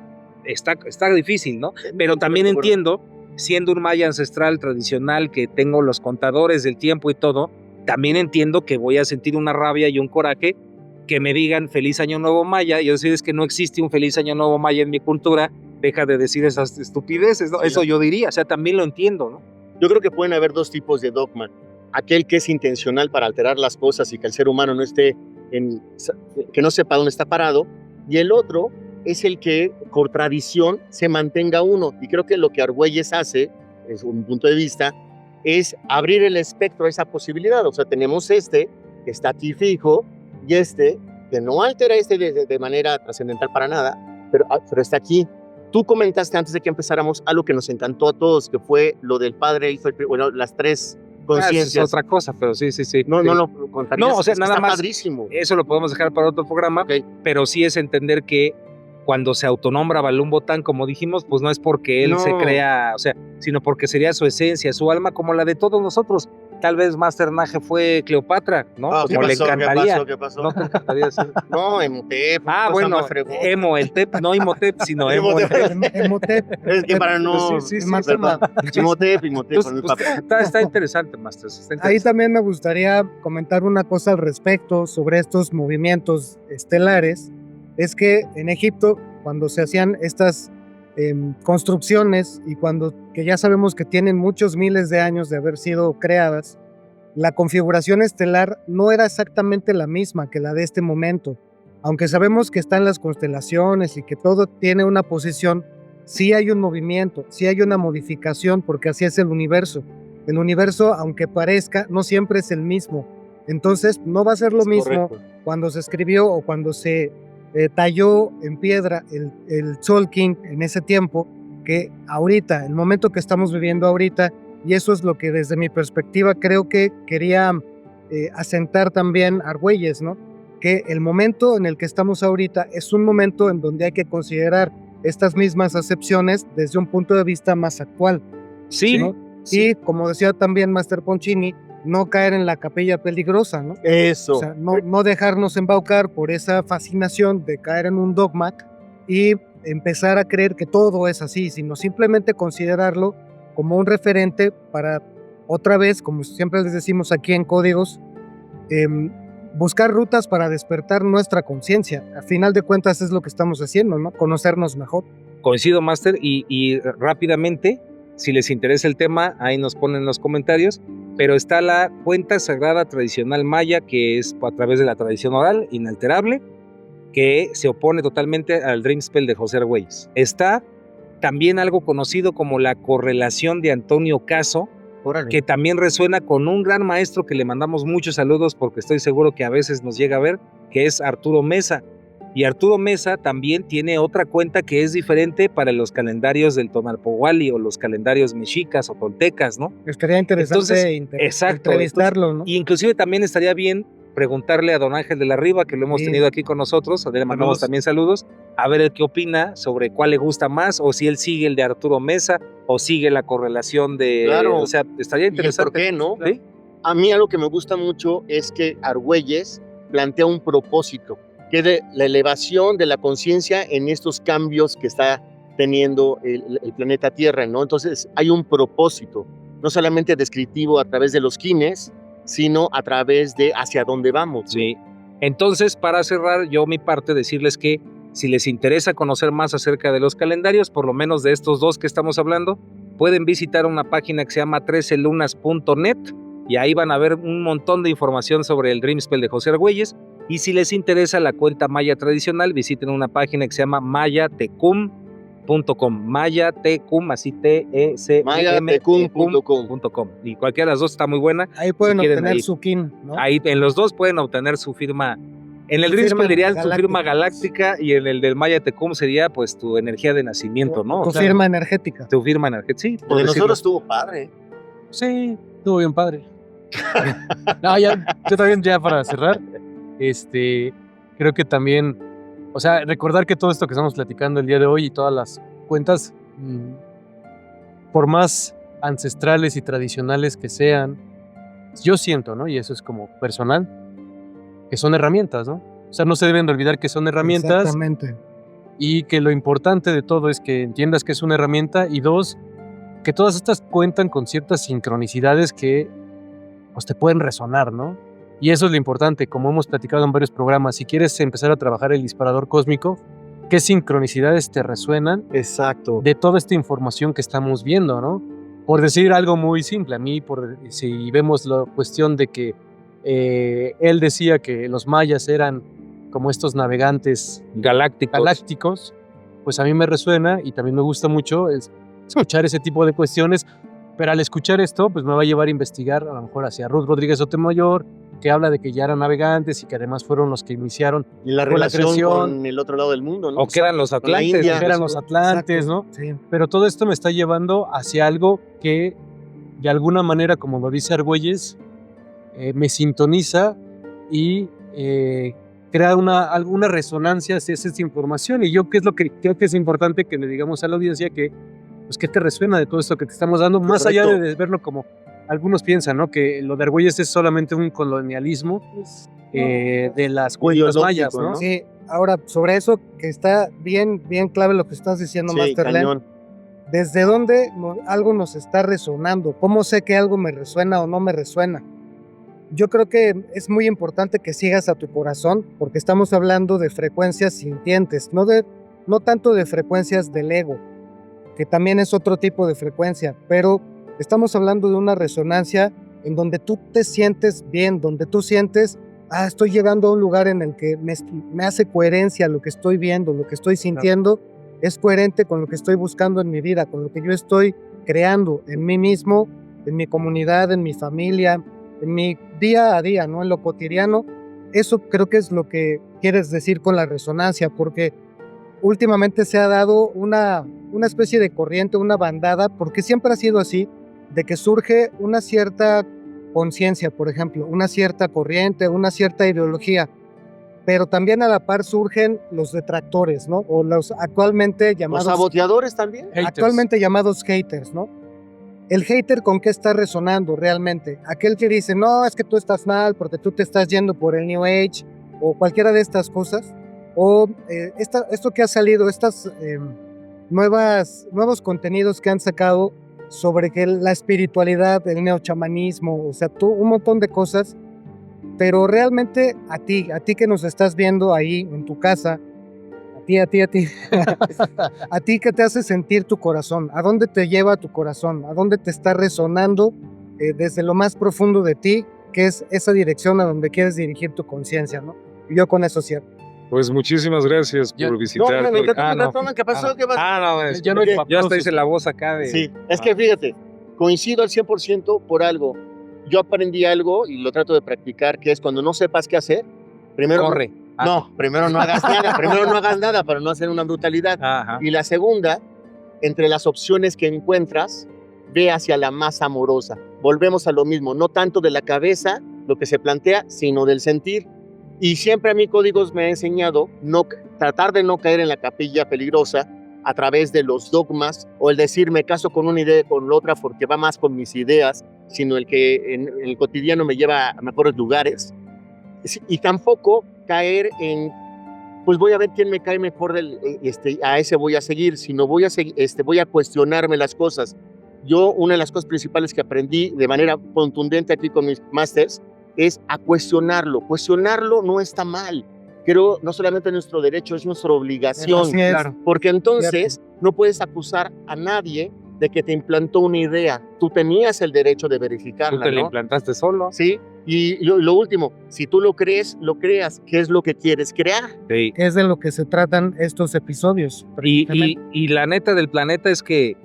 Está difícil, ¿no? Pero también entiendo, siendo un maya ancestral tradicional, que tengo los contadores del tiempo y todo, también entiendo que voy a sentir una rabia y un coraje que me digan feliz año nuevo maya, y yo decir es que no existe un feliz año nuevo maya en mi cultura, deja de decir esas estupideces, ¿no? Sí, eso yo diría, o sea, también lo entiendo, ¿no? Yo creo que pueden haber 2 tipos de dogma. Aquel que es intencional para alterar las cosas y que el ser humano no esté que no sepa dónde está parado, y el otro es el que por tradición se mantenga uno. Y creo que lo que Argüelles hace, desde un punto de vista, es abrir el espectro a esa posibilidad. O sea, tenemos que está aquí fijo, y que no altera de manera trascendental para nada, pero está aquí. Tú comentaste antes de que empezáramos algo que nos encantó a todos, que fue lo del Padre, Hijo, las 3 conciencias. Es otra cosa, pero sí. No, sí. no, contarías. No, o sea, nada está más. Padrísimo. Eso lo podemos dejar para otro programa, Okay. Pero sí es entender que cuando se autonombra Balún Botán, como dijimos, pues no es porque él se crea, o sea, sino porque sería su esencia, su alma, como la de todos nosotros. Tal vez Master Nage fue Cleopatra, ¿no? Como le encantaría. ¿Qué pasó? ¿No te encantaría ser? No, Emotep. Bueno, Imhotep, no Imhotep, sino Emotep. Es que para no... Sí, Imhotep. Está interesante, Master. Ahí también me gustaría comentar una cosa al respecto sobre estos movimientos estelares. Es que en Egipto, cuando se hacían estas construcciones y que ya sabemos que tienen muchos miles de años de haber sido creadas, la configuración estelar no era exactamente la misma que la de este momento. Aunque sabemos que están las constelaciones y que todo tiene una posición, sí hay un movimiento, sí hay una modificación, porque así es el universo. El universo, aunque parezca, no siempre es el mismo. Entonces, no va a ser lo mismo cuando se escribió o cuando se talló en piedra el Tzolk'in en ese tiempo, que ahorita, el momento que estamos viviendo ahorita, y eso es lo que desde mi perspectiva creo que quería asentar también Argüelles, ¿no? Que el momento en el que estamos ahorita es un momento en donde hay que considerar estas mismas acepciones desde un punto de vista más actual. Sí, ¿no? sí. Y como decía también Master Poncini, no caer en la capilla peligrosa, ¿no? Eso. O sea, no dejarnos embaucar por esa fascinación de caer en un dogma y empezar a creer que todo es así, sino simplemente considerarlo como un referente para, otra vez, como siempre les decimos aquí en Códigos, buscar rutas para despertar nuestra conciencia. A final de cuentas es lo que estamos haciendo, ¿no? Conocernos mejor. Coincido, Master, y rápidamente, si les interesa el tema, ahí nos ponen en los comentarios, pero está la cuenta sagrada tradicional maya, que es a través de la tradición oral, inalterable, que se opone totalmente al Dream Spell de José Argüelles. Está también algo conocido como la correlación de Antonio Caso, que también resuena con un gran maestro que le mandamos muchos saludos porque estoy seguro que a veces nos llega a ver, que es Arturo Mesa. Y Arturo Mesa también tiene otra cuenta que es diferente para los calendarios del Tonalpohualli o los calendarios mexicas o toltecas, ¿no? Estaría interesante entrevistarlo, ¿no? Y inclusive también estaría bien preguntarle a don Ángel de la Riva, que lo hemos tenido aquí con nosotros, a él le mandamos también saludos, a ver qué opina sobre cuál le gusta más, o si él sigue el de Arturo Mesa, o sigue la correlación de... Claro. O sea, estaría interesante. ¿Por qué no? ¿Sí? A mí algo que me gusta mucho es que Argüelles plantea un propósito, que es de la elevación de la conciencia en estos cambios que está teniendo el planeta Tierra, ¿no? Entonces hay un propósito, no solamente descriptivo a través de los quines, sino a través de hacia dónde vamos. Sí. Entonces, para cerrar, yo mi parte, decirles que si les interesa conocer más acerca de los calendarios, por lo menos de estos dos que estamos hablando, pueden visitar una página que se llama 13lunas.net y ahí van a ver un montón de información sobre el Dream Spell de José Argüelles. Y si les interesa la cuenta maya tradicional, visiten una página que se llama mayatecum.com, mayatecum, así mayatecum.com, y cualquiera de las dos está muy buena. Ahí pueden obtener su kin, ¿no? Ahí en los dos pueden obtener su firma. En el Dream Spell dirían su firma galáctica, y en el del Mayatecum sería pues tu energía de nacimiento, ¿no? Tu firma energética. Tu firma energética, sí. El de nosotros estuvo padre. Sí, estuvo bien padre. No, ya, yo también ya para cerrar, creo que también, o sea, recordar que todo esto que estamos platicando el día de hoy y todas las cuentas, por más ancestrales y tradicionales que sean, yo siento, ¿no? Y eso es como personal, que son herramientas, ¿no? O sea, no se deben de olvidar que son herramientas. Exactamente. Y que lo importante de todo es que entiendas que es una herramienta, y dos, que todas estas cuentan con ciertas sincronicidades que pues te pueden resonar, ¿no? Y eso es lo importante, como hemos platicado en varios programas. Si quieres empezar a trabajar el disparador cósmico, ¿qué sincronicidades te resuenan? Exacto. De toda esta información que estamos viendo, ¿no? Por decir algo muy simple, a mí, si vemos la cuestión de que él decía que los mayas eran como estos navegantes galácticos, pues a mí me resuena y también me gusta mucho escuchar ese tipo de cuestiones. Pero al escuchar esto, pues me va a llevar a investigar a lo mejor hacia Ruth Rodríguez Sotomayor, que habla de que ya eran navegantes y que además fueron los que iniciaron y la relación con el otro lado del mundo, ¿no? O que eran los atlantes. Que eran los atlantes, ¿no? Sí. Pero todo esto me está llevando hacia algo que, de alguna manera, como lo dice Argüelles, me sintoniza y crea alguna resonancia hacia esa información. Y yo, ¿qué es lo que creo que es importante que le digamos a la audiencia? Que pues ¿qué te resuena de todo esto que te estamos dando? Más Correcto. allá de verlo como algunos piensan, ¿no? Que lo de Argüelles es solamente un colonialismo de las cuentas mayas, ¿no? Sí, ahora, sobre eso que está bien clave lo que estás diciendo, Sí, Masterland. cañón. ¿Desde dónde algo nos está resonando? ¿Cómo sé que algo me resuena o no me resuena? Yo creo que es muy importante que sigas a tu corazón, porque estamos hablando de frecuencias sintientes, no tanto de frecuencias del ego. que también es otro tipo de frecuencia, pero estamos hablando de una resonancia en donde tú te sientes bien, donde tú sientes, estoy llegando a un lugar en el que me hace coherencia lo que estoy viendo, lo que estoy sintiendo, es coherente con lo que estoy buscando en mi vida, con lo que yo estoy creando en mí mismo, en mi comunidad, en mi familia, en mi día a día, ¿no? En lo cotidiano. Eso creo que es lo que quieres decir con la resonancia, porque últimamente se ha dado una especie de corriente, una bandada, porque siempre ha sido así, de que surge una cierta conciencia, por ejemplo, una cierta corriente, una cierta ideología, pero también a la par surgen los detractores, ¿no? O los actualmente llamados... ¿Los saboteadores también? Haters. Actualmente llamados haters, ¿no? El hater, ¿con qué está resonando realmente? Aquel que dice, no, es que tú estás mal porque tú te estás yendo por el New Age o cualquiera de estas cosas. O esto que ha salido, estas nuevos contenidos que han sacado sobre que la espiritualidad, el neochamanismo, o sea, un montón de cosas. Pero realmente a ti que nos estás viendo ahí en tu casa, a ti, a ti que te hace sentir tu corazón, ¿a dónde te lleva tu corazón? ¿A dónde te está resonando desde lo más profundo de ti, que es esa dirección a donde quieres dirigir tu conciencia, ¿no? Y yo con eso cierro. Pues muchísimas gracias por visitar. ¿Qué pasó? ¿Qué pasó? Ya no hay yo hasta hice la voz acá de... Sí, es que fíjate, coincido al 100% por algo. Yo aprendí algo y lo trato de practicar, que es cuando no sepas qué hacer, primero... Corre. No, primero no hagas nada para no hacer una brutalidad. Ajá. Y la segunda, entre las opciones que encuentras, ve hacia la más amorosa. Volvemos a lo mismo, no tanto de la cabeza, lo que se plantea, sino del sentir. Y siempre a mí Códigos me ha enseñado tratar de no caer en la capilla peligrosa a través de los dogmas o el decir me caso con una idea y con la otra porque va más con mis ideas, sino el que en el cotidiano me lleva a mejores lugares. Y tampoco caer en, pues voy a ver quién me cae mejor, a ese voy a seguir, sino voy a cuestionarme las cosas. Yo, una de las cosas principales que aprendí de manera contundente aquí con mis másters es a cuestionarlo. Cuestionarlo no está mal. Creo no solamente nuestro derecho, es nuestra obligación. Así es. Claro. Porque entonces no puedes acusar a nadie de que te implantó una idea. Tú tenías el derecho de verificarla, Tú te la ¿no? implantaste solo. Sí. Y lo último, si tú lo crees, lo creas. ¿Qué es lo que quieres crear? Sí. Que es de lo que se tratan estos episodios. Y la neta del planeta es que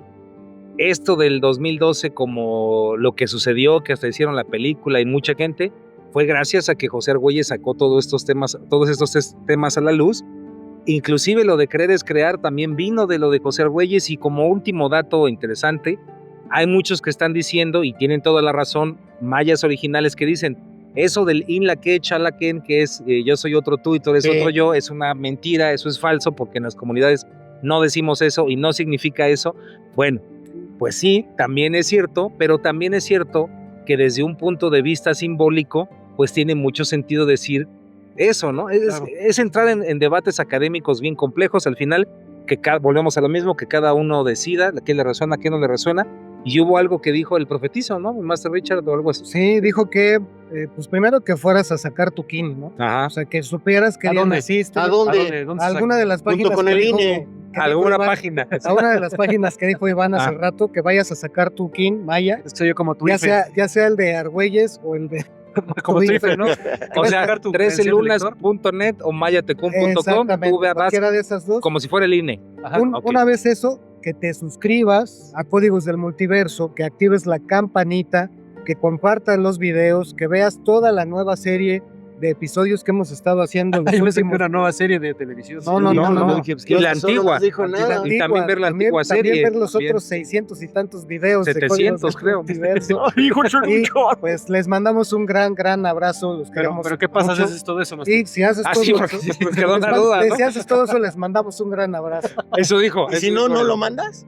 esto del 2012, como lo que sucedió, que hasta hicieron la película y mucha gente, fue gracias a que José Argüelles sacó todos estos temas a la luz. Inclusive lo de creer es crear también vino de lo de José Argüelles. Y como último dato interesante, hay muchos que están diciendo, y tienen toda la razón, mayas originales que dicen, eso del Inlaque, Chalaquén, que es yo soy otro tú y tú eres otro yo, es una mentira, eso es falso, porque en las comunidades no decimos eso y no significa eso. Bueno, pues sí, también es cierto, pero también es cierto que desde un punto de vista simbólico, pues tiene mucho sentido decir eso, ¿no? Es entrar en debates académicos bien complejos, al final, volvemos a lo mismo, que cada uno decida qué le resuena, qué no le resuena. Y hubo algo que dijo el profetizo, ¿no? El Master Richard o algo así. Sí, dijo que, pues primero que fueras a sacar tu kin, ¿no? Ajá. O sea, que supieras que día naciste. ¿A dónde? A alguna de las páginas Junto con que el dijo- INE. que Alguna dijo Iván- página. A una de las páginas que dijo Iván hace rato, que vayas a sacar tu kin maya, Soy yo como tu ya IFE. sea el de Argüelles o el de... Como tu IFE, ¿no? O sea, sacar tu credencial de lector. 13lunas.net o mayatecum.com, Exactamente, tú vas cualquiera de esas dos. como si fuera el INE. Ajá. ok. Una vez eso, que te suscribas a Códigos del Multiverso, que actives la campanita, que compartas los videos, que veas toda la nueva serie de episodios que hemos estado haciendo en los Yo pensé que últimos... una nueva serie de televisión. No. Dije, pues, y la Eso no antigua. nos dijo Y la nada. Y también ver la antigua también serie, ver los también. otros 600 y tantos videos de 700 Códigos del creo. Multiverso. Ay, hijo, Y pues les mandamos un gran abrazo. Los queremos pero ¿qué pasa si mucho. haces todo eso? No? Y si haces Ah, todo sí, eso, porque me quedó una duda, ¿no? si haces todo eso, les mandamos un gran abrazo. Eso dijo. ¿Y si no lo mandas?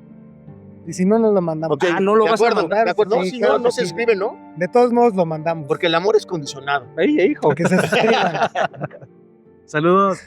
Y si no, nos lo mandamos. Ok, no lo de vas a acuerdo, mandar, de acuerdo. No, sí, si claro no que se sí. escribe, ¿no? De todos modos, lo mandamos. Porque el amor es condicionado. Hijo. Que se suscriban. Saludos.